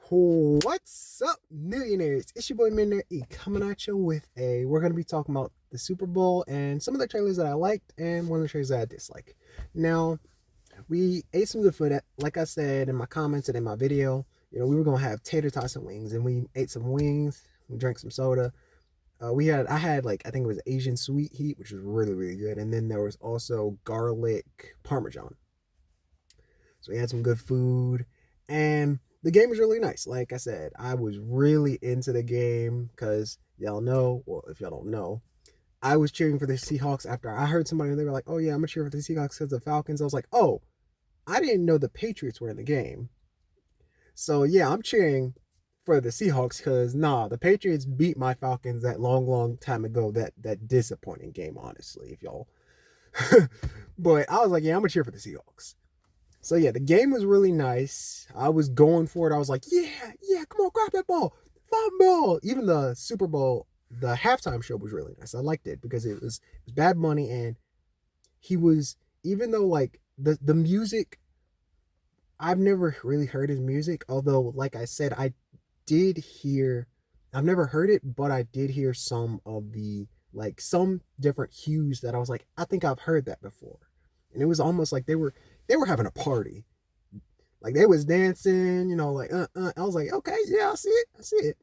What's up, millionaires? It's your boy Millionaire E coming at you with we're going to be talking about the Super Bowl and some of the trailers that I liked and one of the trailers that I dislike. Now, we ate some good food. Like I said in my comments and in my video, we were going to have tater tots and wings, and we ate some wings. We drank some soda. I had like, I think it was Asian sweet heat, which was really, really good. And then there was also garlic parmesan. So we had some good food, and the game was really nice. Like I said, I was really into the game because y'all know, well, if y'all don't know, I was cheering for the Seahawks after I heard somebody, they were like, oh yeah, I'm gonna cheer for the Seahawks because of the Falcons. I was like, oh, I didn't know the Patriots were in the game. So yeah, I'm cheering for the Seahawks because the Patriots beat my Falcons that long, long time ago. That disappointing game, honestly, if y'all. But I was like, yeah, I'm gonna cheer for the Seahawks. So yeah, the game was really nice. I was going for it. I was like, yeah, come on, grab that ball, fumble. Even the Super Bowl, the halftime show was really nice. I liked it because it was Bad Money, and he was, even though like the music, I've never really heard his music. Although, like I said, did hear, I've never heard it, but I did hear some of the like some different hues that I was like, I think I've heard that before, and it was almost like they were having a party. Like they was dancing, like I was like, okay, yeah, I see it.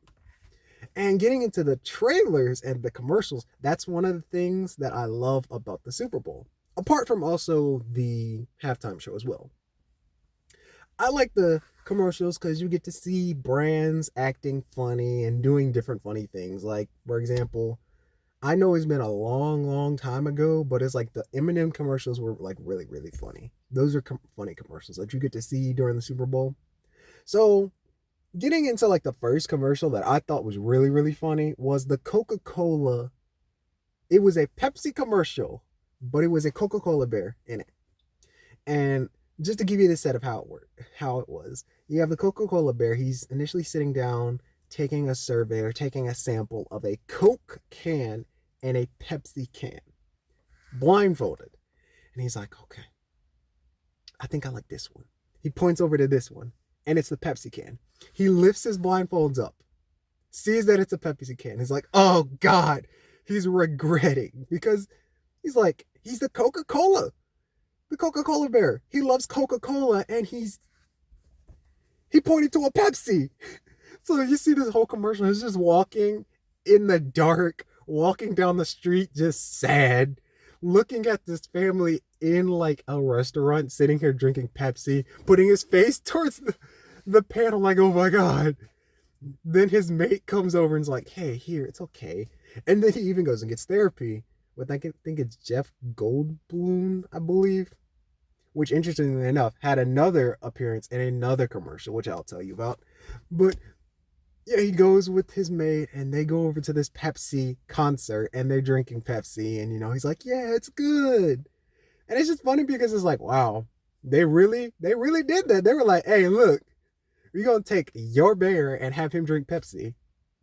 And getting into the trailers and the commercials, that's one of the things that I love about the Super Bowl. Apart from also the halftime show as well. I like the commercials because you get to see brands acting funny and doing different funny things. Like, for example, I know it's been a long, long time ago, but it's like the Eminem commercials were like really, really funny. Those are funny commercials that you get to see during the Super Bowl. So, getting into like the first commercial that I thought was really, really funny was the Coca-Cola. It was a Pepsi commercial, but it was a Coca-Cola bear in it. And just to give you the set of how it was, you have the Coca-Cola bear. He's initially sitting down, taking a survey or taking a sample of a Coke can and a Pepsi can, blindfolded. And he's like, okay, I think I like this one. He points over to this one, and it's the Pepsi can. He lifts his blindfolds up, sees that it's a Pepsi can. He's like, oh God, he's regretting because he's like, he's the Coca-Cola bear. He loves Coca-Cola, and he pointed to a Pepsi. So you see this whole commercial. He's just walking in the dark, walking down the street, just sad, looking at this family in like a restaurant, sitting here drinking Pepsi, putting his face towards the panel like, oh my God. Then his mate comes over and is like, hey, here, it's okay. And then he even goes and gets therapy with, I think it's Jeff Goldblum, I believe, which interestingly enough had another appearance in another commercial, which I'll tell you about. But yeah, he goes with his mate and they go over to this Pepsi concert and they're drinking Pepsi, and he's like, yeah, it's good. And it's just funny because it's like, wow, they really did that. They were like, hey, look, we're gonna take your bear and have him drink Pepsi,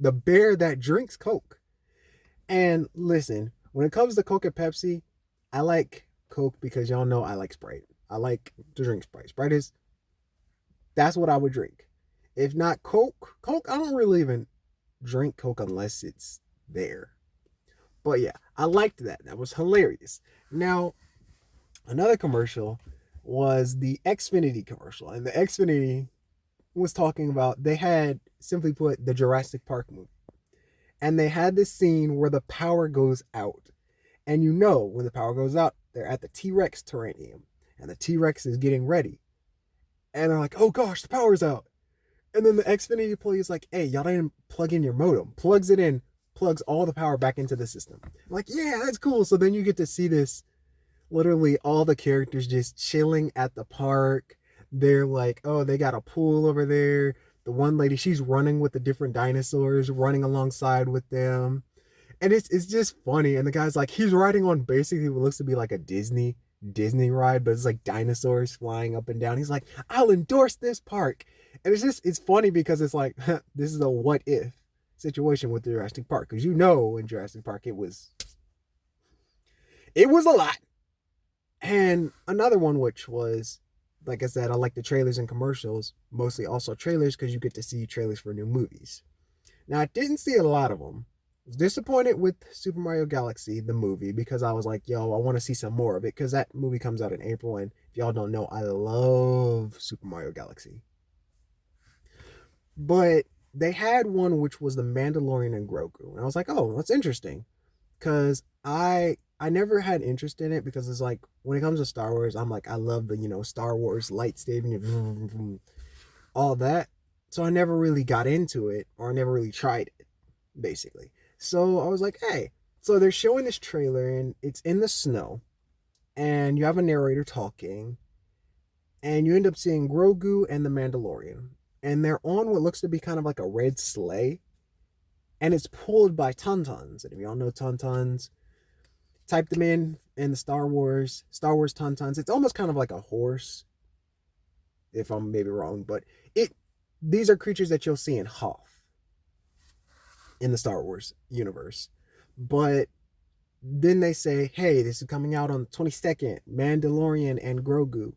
the bear that drinks Coke. And listen, when it comes to Coke and Pepsi, I like Coke because y'all know I like Sprite. I like to drink Sprite. That's what I would drink. If not Coke, I don't really even drink Coke unless it's there. But yeah, I liked that. That was hilarious. Now, another commercial was the Xfinity commercial. And the Xfinity was talking about, they had, simply put, the Jurassic Park movie. And they had this scene where the power goes out. And when the power goes out, they're at the T-Rex terrarium. And the T-Rex is getting ready. And they're like, oh gosh, the power's out. And then the Xfinity employee is like, hey, y'all didn't plug in your modem. Plugs it in, plugs all the power back into the system. I'm like, yeah, that's cool. So then you get to see this, literally all the characters just chilling at the park. They're like, oh, they got a pool over there. The one lady, she's running with the different dinosaurs, running alongside with them. And it's just funny. And the guy's like, he's riding on basically what looks to be like a Disney ride, but it's like dinosaurs flying up and down. He's like, I'll endorse this park. And it's funny because it's like, this is a what if situation with Jurassic Park. Because in Jurassic Park, it was a lot. And another one, which was like I said, I like the trailers and commercials, mostly also trailers because you get to see trailers for new movies. Now, I didn't see a lot of them. I was disappointed with Super Mario Galaxy, the movie, because I was like, yo, I want to see some more of it because that movie comes out in April. And if y'all don't know, I love Super Mario Galaxy. But they had one which was the Mandalorian and Grogu. And I was like, oh, that's interesting. Because I never had interest in it because it's like when it comes to Star Wars, I'm like, I love the, Star Wars lightsaber, all that. So I never really got into it or I never really tried it, basically. So I was like, hey, so they're showing this trailer and it's in the snow and you have a narrator talking and you end up seeing Grogu and the Mandalorian. And they're on what looks to be kind of like a red sleigh and it's pulled by tauntauns. And if y'all know tauntauns, type them in the Star Wars tauntauns. It's almost kind of like a horse, if I'm maybe wrong, but it these are creatures that you'll see in Hoth in the Star Wars universe. But then they say, hey, this is coming out on the 22nd, Mandalorian and Grogu.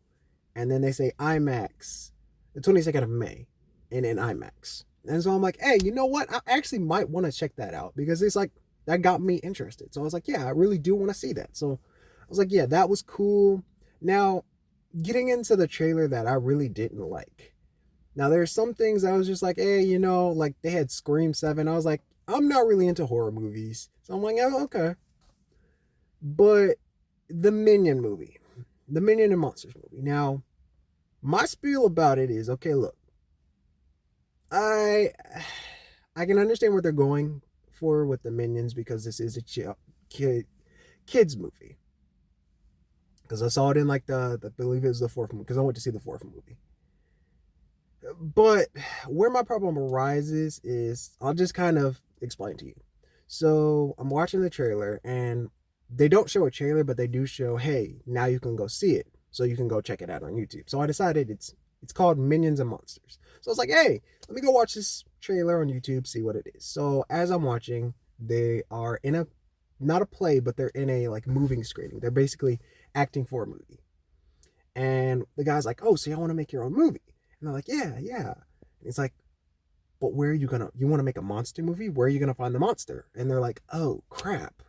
And then they say IMAX, the 22nd of May, and in IMAX. And so I'm like, hey, you know what? I actually might want to check that out because it's like, that got me interested. So I was like, yeah, I really do want to see that. So I was like, yeah, that was cool. Now, getting into the trailer that I really didn't like. Now, there's some things I was just like, hey, like they had Scream 7. I was like, I'm not really into horror movies. So I'm like, oh, okay. But the Minion movie, the Minion and Monsters movie. Now, my spiel about it is, okay, look, I can understand what they're going for with the Minions because this is a kids movie. Because I saw it in like I believe it was the fourth movie, because I went to see the fourth movie. But where my problem arises is, I'll just kind of explain to you. So I'm watching the trailer and they don't show a trailer, but they do show, hey, now you can go see it. So you can go check it out on YouTube. So I decided it's called Minions and Monsters. So I was like, hey, let me go watch this trailer on YouTube, see what it is. So as I'm watching, they are in a, not a play, but they're in a like moving screening. They're basically acting for a movie. And the guy's like, oh, so you want to make your own movie? And they're like, yeah, yeah. And he's like, but where are you want to make a monster movie? Where are you going to find the monster? And they're like, oh, crap.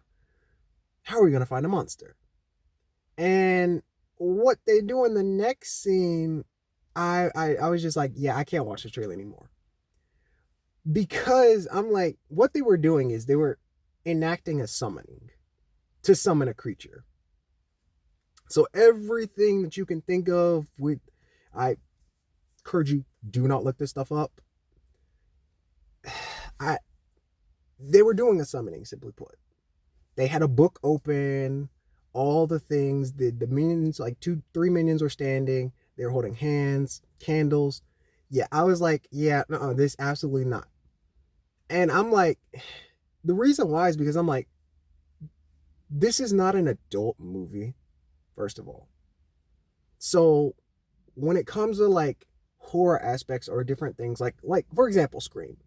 How are we going to find a monster? And what they do in the next scene, I was just like, yeah, I can't watch the trailer anymore. Because I'm like, what they were doing is they were enacting a summoning to summon a creature. So everything that you can think of I encourage you, do not look this stuff up. They were doing a summoning, simply put. They had a book open, all the things, the minions, like 2-3 minions were standing, they were holding hands, candles. Yeah, I was like, yeah, no, this absolutely not. And I'm like, the reason why is because I'm like, this is not an adult movie, first of all. So when it comes to like horror aspects or different things, like for example, Scream,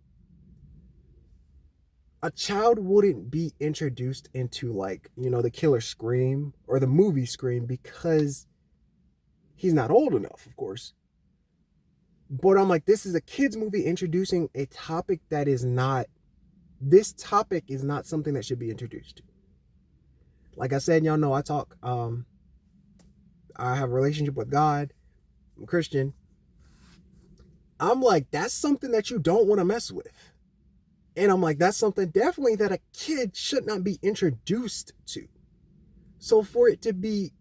a child wouldn't be introduced into like, the killer Scream or the movie Scream because he's not old enough, of course. But I'm like, this is a kid's movie introducing a topic that is not, this topic is not something that should be introduced to. Like I said, y'all know I talk, I have a relationship with God. I'm a Christian. I'm like, that's something that you don't want to mess with. And I'm like, that's something definitely that a kid should not be introduced to. So for it to be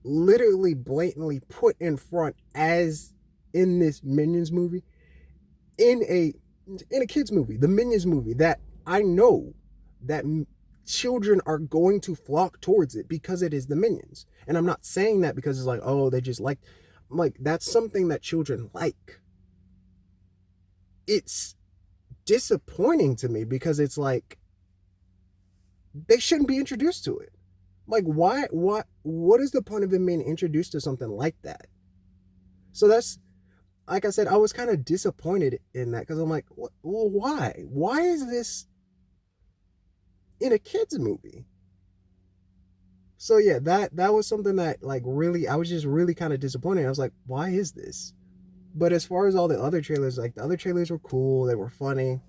literally blatantly put in front as in this Minions movie, in a kid's movie, the Minions movie, that I know that children are going to flock towards it because it is the Minions. And I'm not saying that because it's like, oh, they just like, I'm like, that's something that children like. It's disappointing to me because it's like, they shouldn't be introduced to it. Like, what is the point of them being introduced to something like that? So that's, like I said, I was kind of disappointed in that because I'm like, well, why? Why is this in a kid's movie? So yeah, that was something that like really I was just really kind of disappointed. I was like, why is this? But as far as all the other trailers, like the other trailers were cool, they were funny.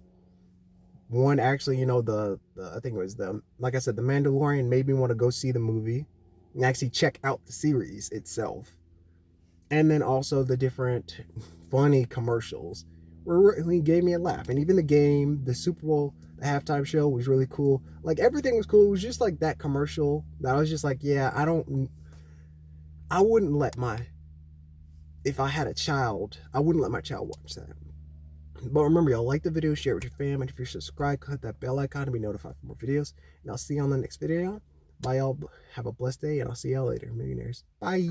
One actually, the I think it was the like I said, the Mandalorian made me want to go see the movie and actually check out the series itself. And then also the different funny commercials really gave me a laugh. And even the game, the Super Bowl, the halftime show was really cool. Like everything was cool. It was just like that commercial that I was just like, yeah, I wouldn't let my, if I had a child, I wouldn't let my child watch that. But remember, y'all, like the video, share it with your fam, and if you're subscribed, click that bell icon to be notified for more videos. And I'll see you on the next video. Bye, y'all. Have a blessed day, and I'll see y'all later, millionaires. Bye.